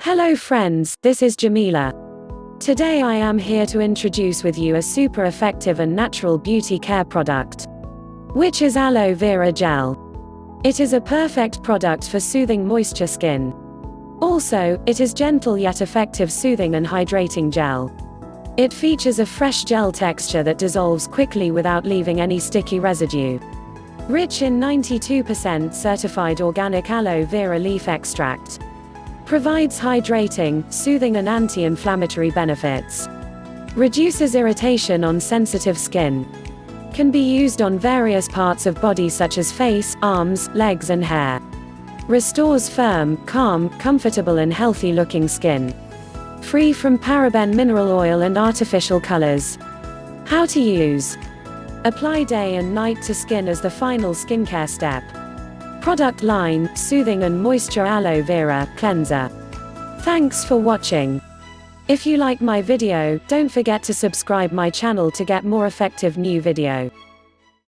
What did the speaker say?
Hello friends, this is Jamila. Today I am here to introduce with you a super effective and natural beauty care product, which is Aloe Vera Gel. It is a perfect product for soothing moisture skin. Also, it is gentle yet effective soothing and hydrating gel. It features a fresh gel texture that dissolves quickly without leaving any sticky residue. Rich in 92% certified organic aloe vera leaf extract. Provides hydrating, soothing and anti-inflammatory benefits. Reduces irritation on sensitive skin. Can be used on various parts of body such as face, arms, legs and hair. Restores firm, calm, comfortable and healthy looking skin. Free from paraben mineral oil and artificial colors. How to use. Apply day and night to skin as the final skincare step. Product line, Soothing and Moisture Aloe Vera Cleanser. Thanks for watching. If you like my video, don't forget to subscribe my channel to get more effective new video.